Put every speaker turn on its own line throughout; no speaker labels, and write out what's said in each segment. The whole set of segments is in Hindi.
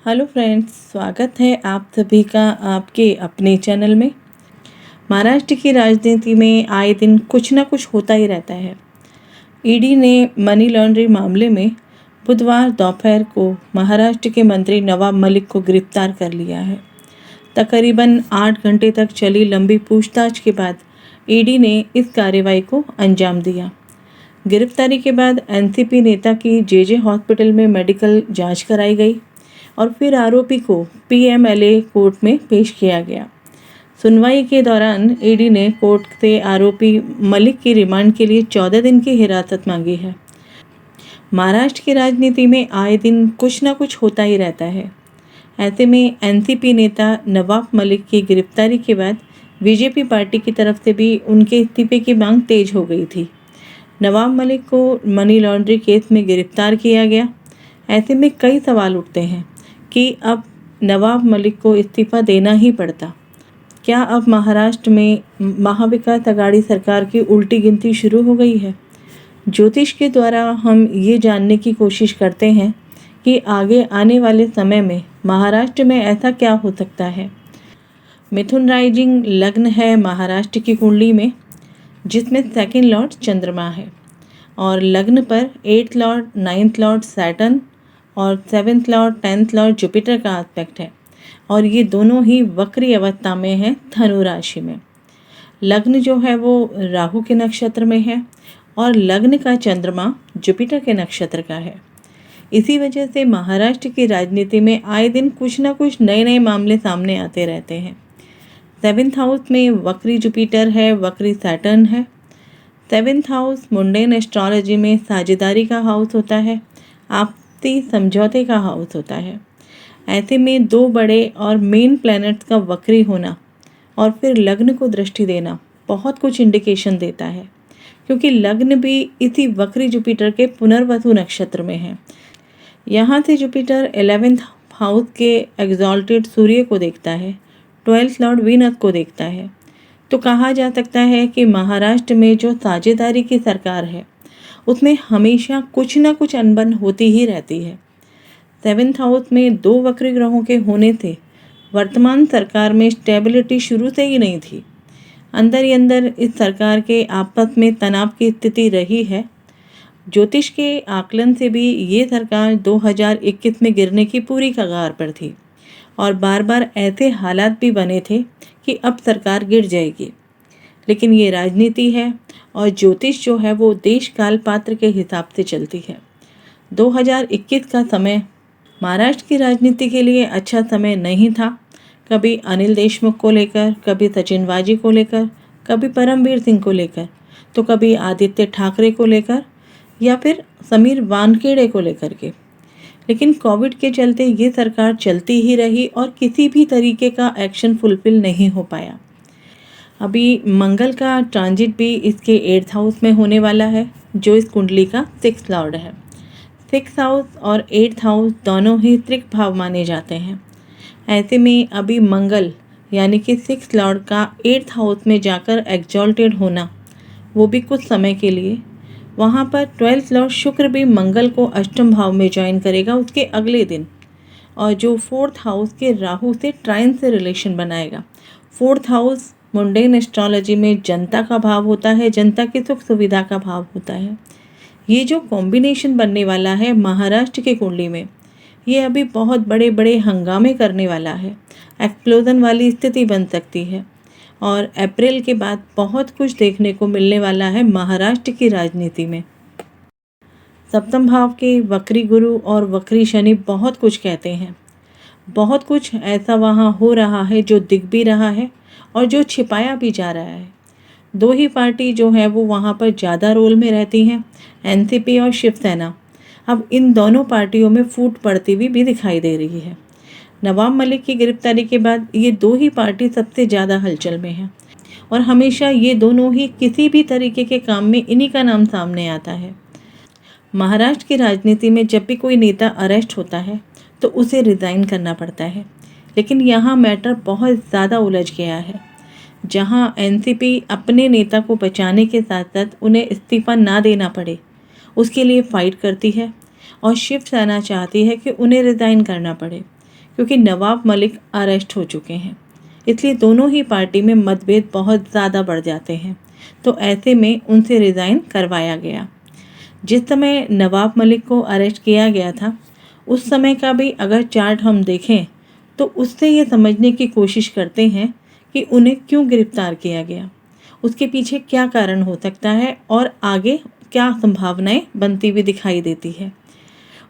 हेलो फ्रेंड्स, स्वागत है आप सभी का आपके अपने चैनल में। महाराष्ट्र की राजनीति में आए दिन कुछ ना कुछ होता ही रहता है। ईडी ने मनी लॉन्ड्रिंग मामले में बुधवार दोपहर को महाराष्ट्र के मंत्री नवाब मलिक को गिरफ्तार कर लिया है। तकरीबन 8 घंटे तक चली लंबी पूछताछ के बाद ईडी ने इस कार्रवाई को अंजाम दिया। गिरफ्तारी के बाद एनसीपी नेता की जेजे हॉस्पिटल में मेडिकल जांच कराई गई और फिर आरोपी को पीएमएलए कोर्ट में पेश किया गया। सुनवाई के दौरान ईडी ने कोर्ट से आरोपी मलिक की रिमांड के लिए 14 दिन की हिरासत मांगी है। महाराष्ट्र की राजनीति में आए दिन कुछ ना कुछ होता ही रहता है। ऐसे में एनसीपी नेता नवाब मलिक की गिरफ्तारी के बाद बीजेपी पार्टी की तरफ से भी उनके इस्तीफे की मांग तेज हो गई थी। नवाब मलिक को मनी लॉन्ड्रिंग केस में गिरफ्तार किया गया। ऐसे में कई सवाल उठते हैं कि अब नवाब मलिक को इस्तीफा देना ही पड़ता। क्या अब महाराष्ट्र में महाविकास आघाड़ी सरकार की उल्टी गिनती शुरू हो गई है? ज्योतिष के द्वारा हम ये जानने की कोशिश करते हैं कि आगे आने वाले समय में महाराष्ट्र में ऐसा क्या हो सकता है। मिथुन राइजिंग लग्न है महाराष्ट्र की कुंडली में, जिसमें सेकंड लॉर्ड चंद्रमा है और लग्न पर 8th Lord, 9th Lord Saturn और 7th Lord, 10th Lord Jupiter का एस्पेक्ट है और ये दोनों ही वक्री अवस्था में हैं धनु राशि में। लग्न जो है वो राहु के नक्षत्र में है और लग्न का चंद्रमा जुपिटर के नक्षत्र का है। इसी वजह से महाराष्ट्र की राजनीति में आए दिन कुछ ना कुछ नए नए मामले सामने आते रहते हैं। 7th हाउस में वक्री जुपिटर है, वक्री सैटर्न है। 7th हाउस मुंडेन एस्ट्रोलॉजी में साझेदारी का हाउस होता है, आपसी समझौते का हाउस होता है। ऐसे में दो बड़े और मेन प्लैनेट्स का वक्री होना और फिर लग्न को दृष्टि देना बहुत कुछ इंडिकेशन देता है, क्योंकि लग्न भी इसी वक्री जुपिटर के पुनर्वसु नक्षत्र में है। यहाँ से जुपिटर 11th हाउस के एग्जॉल्टेड सूर्य को देखता है, 12th लॉर्ड वीनस को देखता है। तो कहा जा सकता है कि महाराष्ट्र में जो साझेदारी की सरकार है उसमें हमेशा कुछ ना कुछ अनबन होती ही रहती है। 7th हाउस में दो वक्री ग्रहों के होने से वर्तमान सरकार में स्टेबिलिटी शुरू से ही नहीं थी। अंदर ही अंदर इस सरकार के आपस में तनाव की स्थिति रही है। ज्योतिष के आकलन से भी ये सरकार 2021 में गिरने की पूरी कगार पर थी और बार बार ऐसे हालात भी बने थे कि अब सरकार गिर जाएगी। लेकिन ये राजनीति है और ज्योतिष जो है वो देश काल पात्र के हिसाब से चलती है। 2021 का समय महाराष्ट्र की राजनीति के लिए अच्छा समय नहीं था। कभी अनिल देशमुख को लेकर, कभी सचिन वाजी को लेकर, कभी परमवीर सिंह को लेकर, तो कभी आदित्य ठाकरे को लेकर या फिर समीर वानखेड़े को लेकर के। लेकिन कोविड के चलते ये सरकार चलती ही रही और किसी भी तरीके का एक्शन फुलफिल नहीं हो पाया। अभी मंगल का ट्रांजिट भी इसके 8th हाउस में होने वाला है, जो इस कुंडली का 6th लॉर्ड है। 6th हाउस और 8th हाउस दोनों ही त्रिक भाव माने जाते हैं। ऐसे में अभी मंगल यानी कि 6th लॉर्ड का 8th हाउस में जाकर एग्जॉल्टेड होना, वो भी कुछ समय के लिए। वहाँ पर 12th लॉर्ड शुक्र भी मंगल को अष्टम भाव में ज्वाइन करेगा उसके अगले दिन, और जो 4th हाउस के राहु से ट्राइन से रिलेशन बनाएगा। 4th हाउस मुंडेन एस्ट्रोलॉजी में जनता का भाव होता है, जनता की सुख सुविधा का भाव होता है। ये जो कॉम्बिनेशन बनने वाला है महाराष्ट्र के कुंडली में, ये अभी बहुत बड़े बड़े हंगामे करने वाला है। एक्सप्लोजन वाली स्थिति बन सकती है और अप्रैल के बाद बहुत कुछ देखने को मिलने वाला है महाराष्ट्र की राजनीति में। सप्तम भाव के वक्री गुरु और वक्री शनि बहुत कुछ कहते हैं। बहुत कुछ ऐसा वहाँ हो रहा है जो दिख भी रहा है और जो छिपाया भी जा रहा है। दो ही पार्टी जो है वो वहाँ पर ज़्यादा रोल में रहती हैं, एनसीपी और शिवसेना। अब इन दोनों पार्टियों में फूट पड़ती हुई भी दिखाई दे रही है। नवाब मलिक की गिरफ्तारी के बाद ये दो ही पार्टी सबसे ज़्यादा हलचल में है और हमेशा ये दोनों ही किसी भी तरीके के काम में इन्हीं का नाम सामने आता है। महाराष्ट्र की राजनीति में जब भी कोई नेता अरेस्ट होता है तो उसे रिज़ाइन करना पड़ता है, लेकिन यहाँ मैटर बहुत ज़्यादा उलझ गया है। जहाँ एनसीपी अपने नेता को बचाने के साथ साथ उन्हें इस्तीफा ना देना पड़े उसके लिए फ़ाइट करती है और शिवसेना चाहती है कि उन्हें रिज़ाइन करना पड़े। क्योंकि नवाब मलिक अरेस्ट हो चुके हैं। इसलिए दोनों ही पार्टी में मतभेद बहुत ज़्यादा बढ़ जाते हैं। तो ऐसे में उनसे रिज़ाइन करवाया गया। जिस समय नवाब मलिक को अरेस्ट किया गया था, उस समय का भी अगर चार्ट हम देखें तो उससे ये समझने की कोशिश करते हैं कि उन्हें क्यों गिरफ्तार किया गया, उसके पीछे क्या कारण हो सकता है और आगे क्या संभावनाएं बनती हुई दिखाई देती है।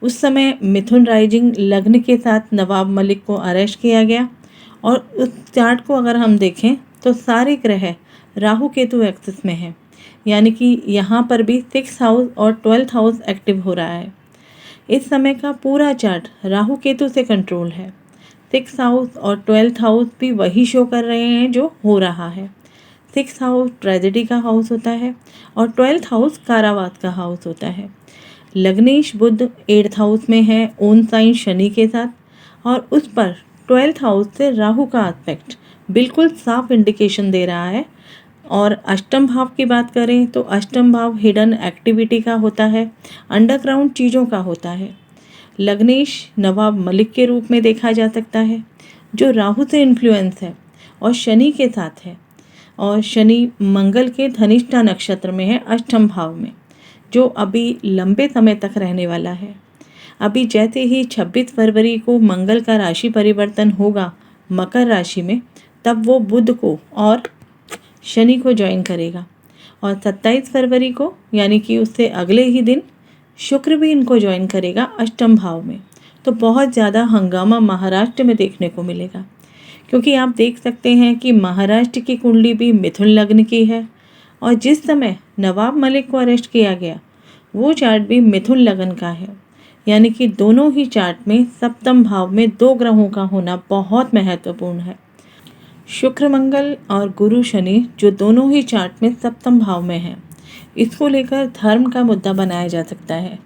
उस समय मिथुन राइजिंग लग्न के साथ नवाब मलिक को अरेस्ट किया गया और उस चार्ट को अगर हम देखें तो सारे ग्रह राहु केतु एक्सिस में है, यानी कि यहाँ पर भी 6th हाउस और 12th हाउस एक्टिव हो रहा है। इस समय का पूरा चार्ट राहु केतु से कंट्रोल है। 6th हाउस और 12th हाउस भी वही शो कर रहे हैं जो हो रहा है। 6th हाउस ट्रेजेडी का हाउस होता है और 12th हाउस कारावास का हाउस होता है। लग्नेश बुध 8th हाउस में है ओन साइन शनि के साथ और उस पर 12th हाउस से राहु का एस्पेक्ट बिल्कुल साफ इंडिकेशन दे रहा है। और अष्टम भाव की बात करें तो अष्टम भाव हिडन एक्टिविटी का होता है, अंडरग्राउंड चीज़ों का होता है। लग्नेश नवाब मलिक के रूप में देखा जा सकता है जो राहु से इन्फ्लुएंस है और शनि के साथ है, और शनि मंगल के धनिष्ठा नक्षत्र में है अष्टम भाव में, जो अभी लंबे समय तक रहने वाला है। अभी जैसे ही 26 फरवरी को मंगल का राशि परिवर्तन होगा मकर राशि में, तब वो बुध को और शनि को ज्वाइन करेगा और 27 फरवरी को यानी कि उससे अगले ही दिन शुक्र भी इनको ज्वाइन करेगा अष्टम भाव में। तो बहुत ज़्यादा हंगामा महाराष्ट्र में देखने को मिलेगा, क्योंकि आप देख सकते हैं कि महाराष्ट्र की कुंडली भी मिथुन लग्न की है और जिस समय नवाब मलिक को अरेस्ट किया गया वो चार्ट भी मिथुन लग्न का है। यानी कि दोनों ही चार्ट में सप्तम भाव में 2 ग्रहों का होना बहुत महत्वपूर्ण है। शुक्र मंगल और गुरु शनि जो दोनों ही चार्ट में सप्तम भाव में हैं, इसको लेकर धर्म का मुद्दा बनाया जा सकता है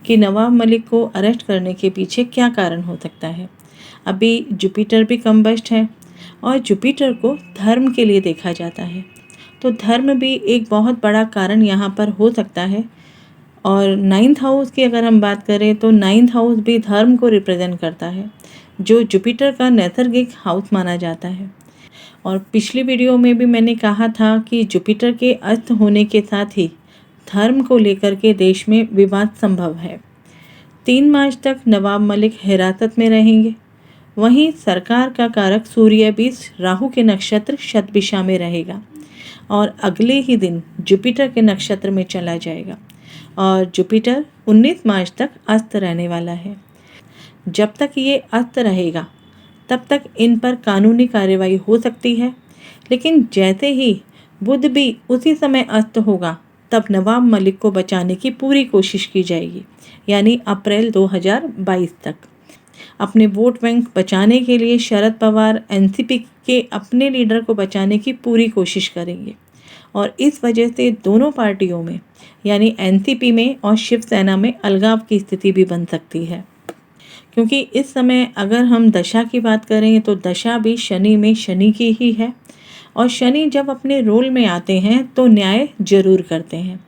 कि नवाब मलिक को अरेस्ट करने के पीछे क्या कारण हो सकता है। अभी जुपिटर भी कम्बस्ट है और जुपिटर को धर्म के लिए देखा जाता है, तो धर्म भी एक बहुत बड़ा कारण यहाँ पर हो सकता है। और 9th हाउस की अगर हम बात करें तो 9th हाउस भी धर्म को रिप्रेजेंट करता है, जो जुपिटर का नैसर्गिक हाउस माना जाता है। और पिछली वीडियो में भी मैंने कहा था कि जुपिटर के अस्त होने के साथ ही धर्म को लेकर के देश में विवाद संभव है। 3 मार्च तक नवाब मलिक हिरासत में रहेंगे। वहीं सरकार का कारक सूर्य भी राहु के नक्षत्र शतभिषा में रहेगा और अगले ही दिन जुपिटर के नक्षत्र में चला जाएगा और जुपिटर 19 मार्च तक अस्त रहने वाला है। जब तक ये अस्त रहेगा तब तक इन पर कानूनी कार्रवाई हो सकती है, लेकिन जैसे ही बुध भी उसी समय अस्त होगा तब नवाब मलिक को बचाने की पूरी कोशिश की जाएगी, यानी अप्रैल 2022 तक। अपने वोट बैंक बचाने के लिए शरद पवार एनसीपी के अपने लीडर को बचाने की पूरी कोशिश करेंगे और इस वजह से दोनों पार्टियों में यानी एनसीपी में और शिवसेना में अलगाव की स्थिति भी बन सकती है। क्योंकि इस समय अगर हम दशा की बात करें तो दशा भी शनि में शनि की ही है और शनि जब अपने रोल में आते हैं तो न्याय जरूर करते हैं।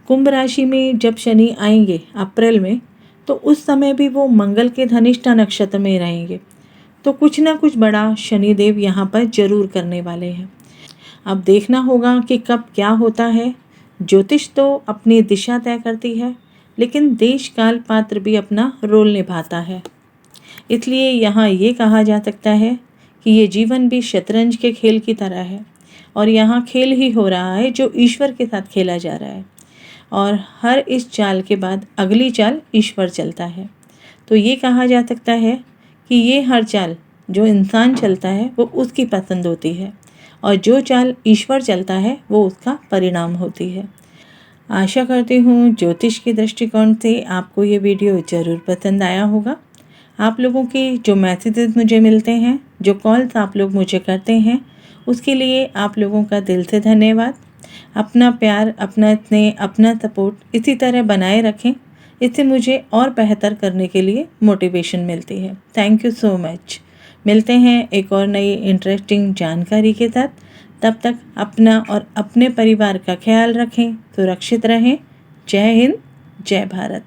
कुंभ राशि में जब शनि आएंगे अप्रैल में, तो उस समय भी वो मंगल के धनिष्ठा नक्षत्र में रहेंगे, तो कुछ ना कुछ बड़ा शनिदेव यहाँ पर जरूर करने वाले हैं। अब देखना होगा कि कब क्या होता है। ज्योतिष तो अपनी दिशा तय करती है, लेकिन देश काल पात्र भी अपना रोल निभाता है। इसलिए यहाँ ये कहा जा सकता है कि ये जीवन भी शतरंज के खेल की तरह है और यहाँ खेल ही हो रहा है जो ईश्वर के साथ खेला जा रहा है और हर इस चाल के बाद अगली चाल ईश्वर चलता है। तो ये कहा जा सकता है कि ये हर चाल जो इंसान चलता है वो उसकी पसंद होती है और जो चाल ईश्वर चलता है वो उसका परिणाम होती है। आशा करती हूँ ज्योतिष के दृष्टिकोण से आपको ये वीडियो ज़रूर पसंद आया होगा। आप लोगों के जो मैसेजेस मुझे मिलते हैं, जो कॉल्स आप लोग मुझे करते हैं, उसके लिए आप लोगों का दिल से धन्यवाद। अपना प्यार, अपना स्नेह, अपना सपोर्ट इसी तरह बनाए रखें, इससे मुझे और बेहतर करने के लिए मोटिवेशन मिलती है। Thank you so much. मिलते हैं एक और नई इंटरेस्टिंग जानकारी के साथ। तब तक अपना और अपने परिवार का ख्याल रखें, सुरक्षित रहें। जय हिंद, जय भारत।